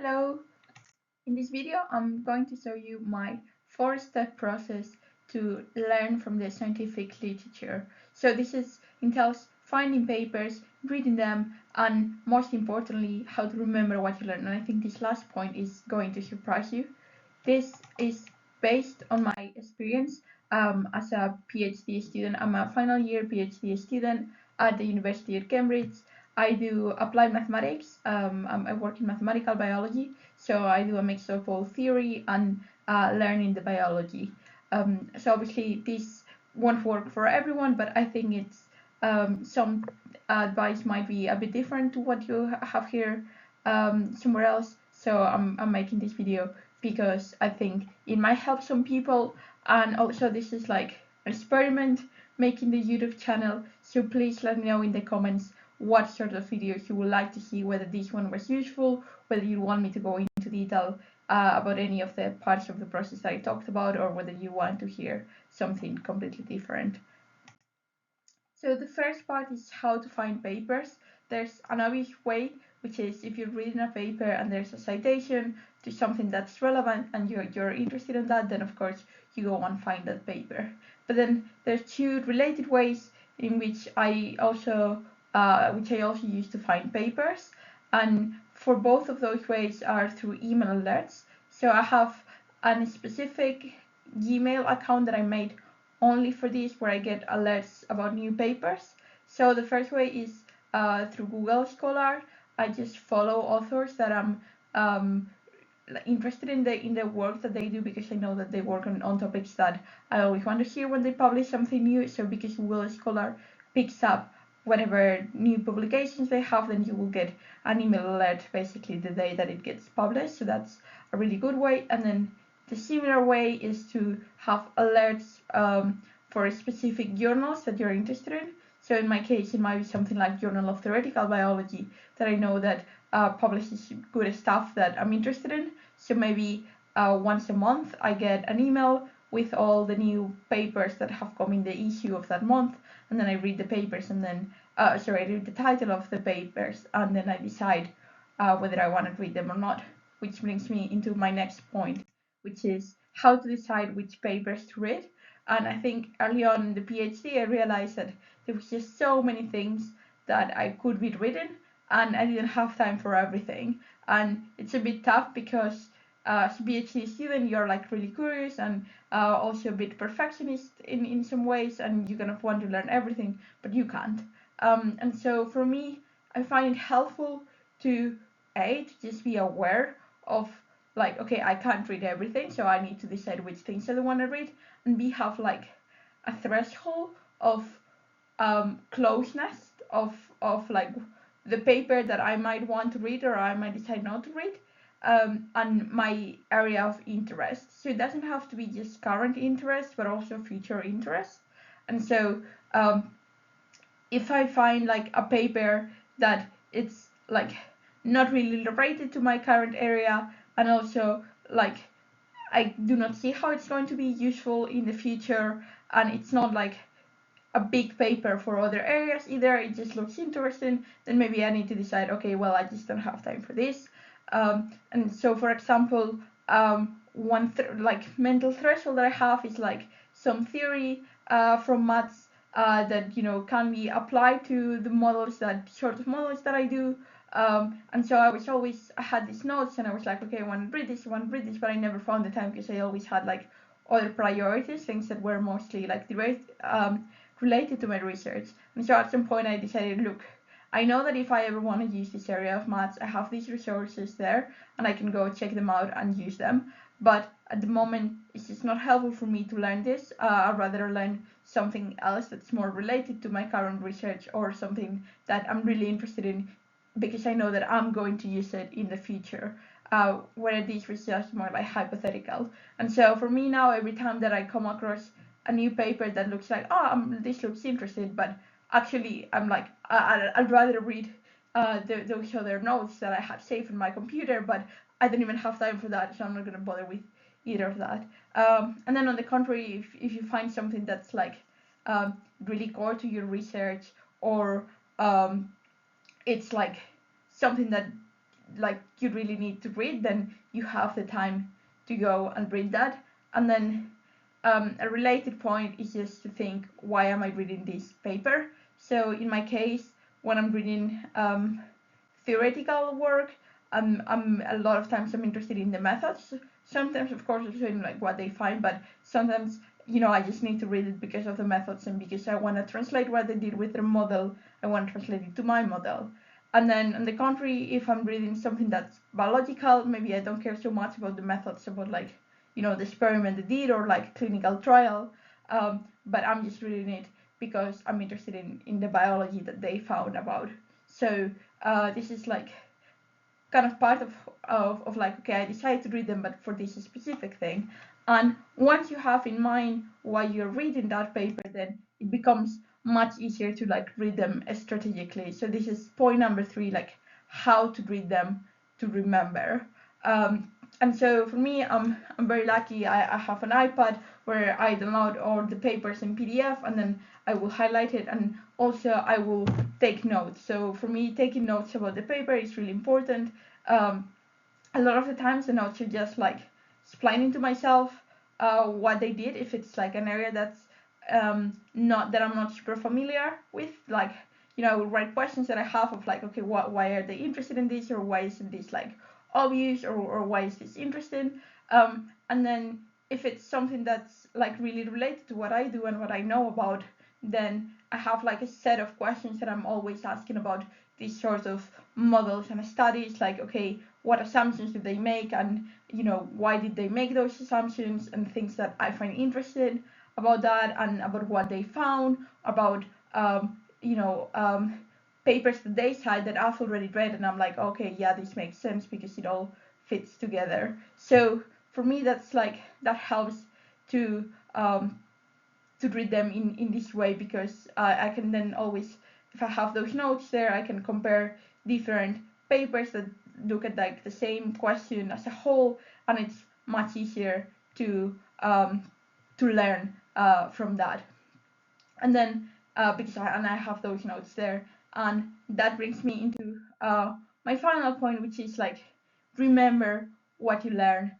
Hello! In this video, I'm going to show you my 4-step process to learn from the scientific literature. So this entails finding papers, reading them, and most importantly, how to remember what you learn. And I think this last point is going to surprise you. This is based on my experience as a PhD student. I'm a final year PhD student at the University of Cambridge. I do applied mathematics. I work in mathematical biology, so I do a mix of both theory and learning the biology. So obviously this won't work for everyone, but I think it's some advice might be a bit different to what you have here somewhere else. So I'm making this video because I think it might help some people, and also this is like an experiment making the YouTube channel. So please let me know in the comments what sort of videos you would like to see, whether this one was useful, whether you want me to go into detail about any of the parts of the process that I talked about, or whether you want to hear something completely different. So the first part is how to find papers. There's an obvious way, which is if you're reading a paper and there's a citation to something that's relevant and you're interested in that, then of course you go and find that paper. But then there's two related ways in which I also use to find papers, and for both of those ways are through email alerts. So I have a specific Gmail account that I made only for this, where I get alerts about new papers. So the first way is through Google Scholar. I just follow authors that I'm interested in the work that they do, because I know that they work on topics that I always want to hear when they publish something new. So because Google Scholar picks up whatever new publications they have, then you will get an email alert basically the day that it gets published. So that's a really good way. And then the similar way is to have alerts for specific journals that you're interested in. So in my case, it might be something like Journal of Theoretical Biology that I know that publishes good stuff that I'm interested in. So maybe once a month I get an email with all the new papers that have come in the issue of that month, and then I read the papers, and then I read the title of the papers, and then I decide whether I want to read them or not. Which brings me into my next point, which is how to decide which papers to read. And I think early on in the PhD, I realized that there was just so many things that I could be reading, and I didn't have time for everything. And it's a bit tough because as a PhD student, you're like really curious and also a bit perfectionist in some ways, and you kind of want to learn everything, but you can't. And so for me, I find it helpful to just be aware of, like, okay, I can't read everything, so I need to decide which things I want to read, and B, have like a threshold of closeness of like the paper that I might want to read or I might decide not to read, and my area of interest. So it doesn't have to be just current interest, but also future interest. And so if I find like a paper that it's like not really related to my current area, and also like I do not see how it's going to be useful in the future, and it's not like a big paper for other areas either, it just looks interesting, then maybe I need to decide, okay, well, I just don't have time for this. And so, for example, one like mental threshold that I have is like some theory from maths that can be applied to the models, that sort of models that I do. And so I had these notes, and I was like, okay, I want to read this, but I never found the time because I always had like other priorities, things that were mostly like direct related to my research. And so at some point I decided, look, I know that if I ever want to use this area of maths, I have these resources there and I can go check them out and use them. But at the moment, it's just not helpful for me to learn this. I'd rather learn something else that's more related to my current research, or something that I'm really interested in because I know that I'm going to use it in the future. Where this was just more like hypothetical. And so for me now, every time that I come across a new paper that looks like, oh, this looks interesting, but actually I'm like, I'd rather read those other notes that I have saved in my computer, but I don't even have time for that, so I'm not going to bother with either of that. And then on the contrary, if you find something that's like really core to your research, or it's like something that like you really need to read, then you have the time to go and read that. And then a related point is just to think, why am I reading this paper? So in my case, when I'm reading theoretical work, I'm a lot of times I'm interested in the methods. Sometimes, of course, also in like what they find, but sometimes, I just need to read it because of the methods and because I want to translate what they did with their model. I want to translate it to my model. And then, on the contrary, if I'm reading something that's biological, maybe I don't care so much about the methods, about like, the experiment they did or like clinical trial. But I'm just reading it because I'm interested in the biology that they found about. So this is like kind of part of like, okay, I decided to read them, but for this specific thing. And once you have in mind why you're reading that paper, then it becomes much easier to like read them strategically. So this is point number 3, like how to read them to remember. And so for me, I'm very lucky. I have an iPad where I download all the papers in PDF, and then I will highlight it, and also I will take notes. So for me, taking notes about the paper is really important. A lot of the times the notes are just like explaining to myself what they did, if it's like an area that's not that I'm not super familiar with. Like, I will write questions that I have of like, okay, why are they interested in this, or why isn't this like obvious, or why is this interesting? And then if it's something that's like really related to what I do and what I know about, then I have like a set of questions that I'm always asking about these sorts of models and studies. Like, okay, what assumptions did they make, and why did they make those assumptions, and things that I find interesting about that, and about what they found, about papers that they cite that I've already read, and I'm like, okay, yeah, this makes sense because it all fits together. So for me, that's like, that helps to read them in this way, because I can then always, if I have those notes there, I can compare different papers that look at like the same question as a whole, and it's much easier to learn from that. And then because I have those notes there, and that brings me into my final point, which is like, remember what you learn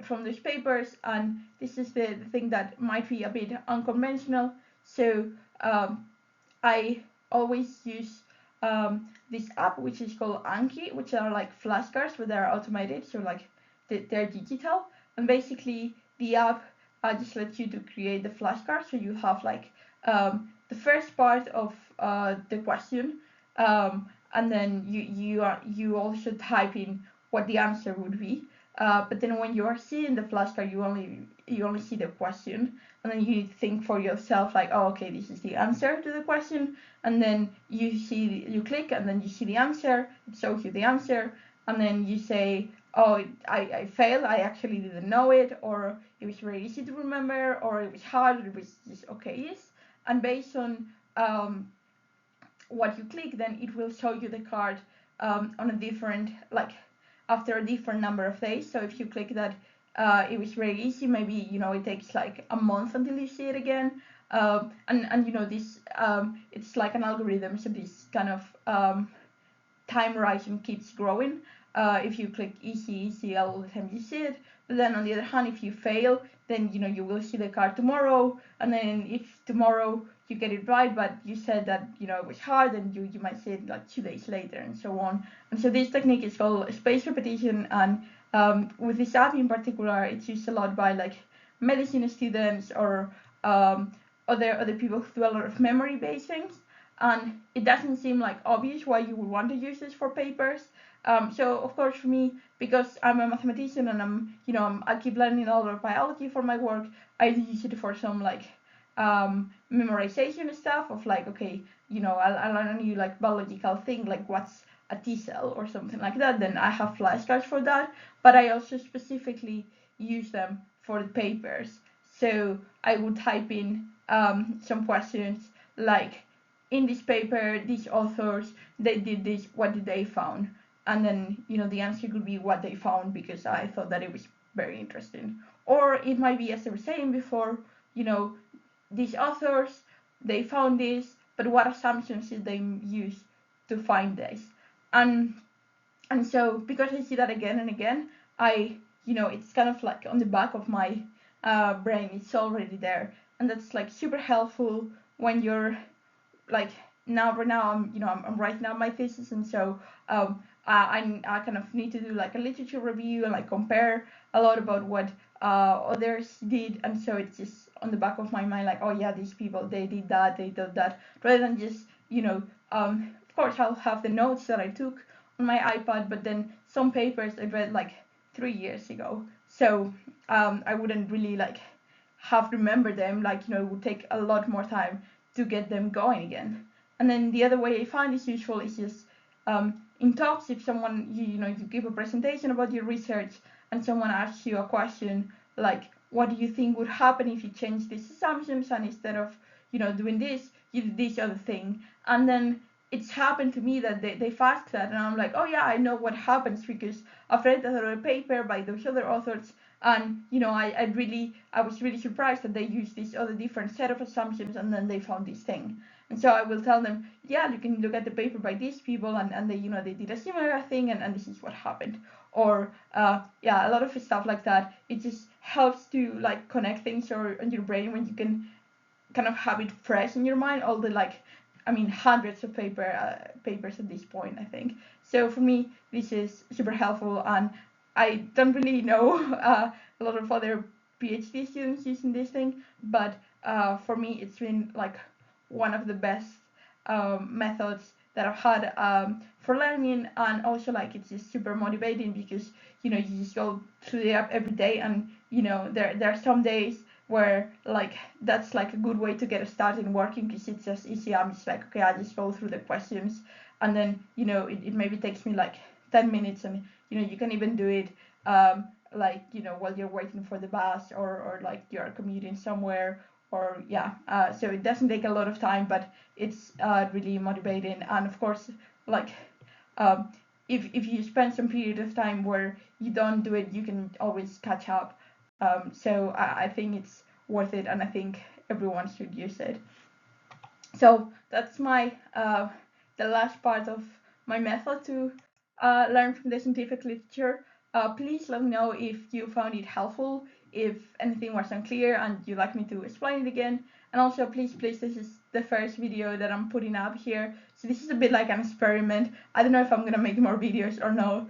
from these papers. And this is the thing that might be a bit unconventional. So I always use this app, which is called Anki, which are like flashcards, but they're automated, so like they're digital. And basically the app just lets you to create the flashcard, so you have like the first part of the question, and then you also type in what the answer would be. But then when you are seeing the flashcard, you only see the question, and then you need to think for yourself like, oh, okay, this is the answer to the question, and then you click, and then you see the answer. It shows you the answer, and then you say, oh, I failed, I actually didn't know it, or it was very easy to remember, or it was hard, or it was just okay. And based on what you click, then it will show you the card on a different, like after a different number of days. So if you click that it was very easy, maybe it takes like a month until you see it again. And this it's like an algorithm, so this kind of time horizon keeps growing. If you click easy all the time you see it. But then on the other hand, if you fail, then you will see the card tomorrow. And then if tomorrow you get it right, but you said that it was hard, and you might see it like 2 days later, and so on. And so this technique is called spaced repetition. And with this app in particular, it's used a lot by like medicine students, or other people who do a lot of memory-based things. And it doesn't seem like obvious why you would want to use this for papers. So of course for me, because I'm a mathematician, and I keep learning a lot of biology for my work, I use it for some like memorization stuff of like, okay, I'll learn a new like biological thing, like what's a T cell or something like that. Then I have flashcards for that, but I also specifically use them for the papers. So I would type in some questions like, in this paper, these authors, they did this, what did they found? And then the answer could be what they found, because I thought that it was very interesting. Or it might be, as I was saying before, these authors, they found this, but what assumptions did they use to find this? And And so because I see that again and again, it's kind of like on the back of my brain. It's already there, and that's like super helpful when you're like right now I'm writing out my thesis, and so I kind of need to do like a literature review and like compare a lot about what others did, and so it's just on the back of my mind like, oh yeah, these people, they did that, they did that, rather than just of course I'll have the notes that I took on my iPad, but then some papers I read like 3 years ago, so I wouldn't really like have remembered them, like it would take a lot more time to get them going again. And then the other way I find is useful is just in talks, if someone you give a presentation about your research and someone asks you a question like, what do you think would happen if you change these assumptions, and instead of doing this, you do this other thing. And then it's happened to me that they've asked that, and I'm like, oh yeah, I know what happens because I've read another paper by those other authors, and I was really surprised that they used this other different set of assumptions, and then they found this thing. And so I will tell them, yeah, you can look at the paper by these people, and they they did a similar thing, and this is what happened. Or yeah, a lot of stuff like that. It just helps to like connect things or in your brain when you can kind of have it fresh in your mind, all the like, I mean, hundreds of papers at this point, I think. So for me, this is super helpful, and I don't really know a lot of other PhD students using this thing, but for me, it's been like one of the best methods that I've had for learning, and also like it's just super motivating because you just go through the app every day, and there are some days where like that's like a good way to get started in working because it's just easy. I'm just like, okay, I just go through the questions, and then it maybe takes me like 10 minutes, and you can even do it like while you're waiting for the bus, or like you're commuting somewhere, or yeah, so it doesn't take a lot of time, but it's really motivating. And of course, like um, if you spend some period of time where you don't do it, you can always catch up. So I think it's worth it, and I think everyone should use it. So that's my the last part of my method to learn from the scientific literature. Please let me know if you found it helpful, if anything was unclear and you'd like me to explain it again. And also, please, this is the first video that I'm putting up here, so this is a bit like an experiment. I don't know if I'm gonna make more videos or no.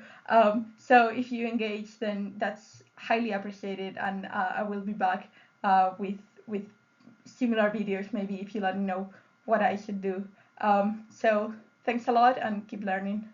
So if you engage, then that's highly appreciated, and I will be back with similar videos, maybe, if you let me know what I should do. So thanks a lot, and keep learning.